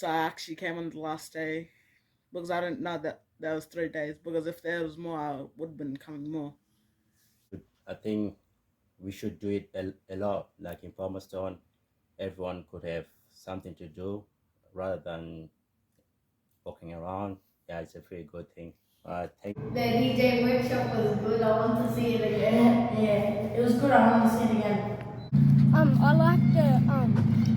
So I actually came on the last day because I didn't know that there was 3 days. Because if there was more, I would have been coming more. I think we should do it a lot. Like in Palmerston, everyone could have something to do rather than walking around. Yeah, it's a pretty good thing. Thank. The DJ workshop was good. I want to see it again. Yeah, it was good. I want to see it again. I like the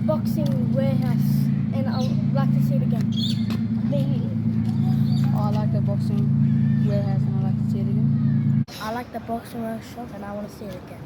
boxing warehouse, and I would like to see it again. I like the boxing warehouse and I like to see it again. I like the boxing workshop, and I want to see it again.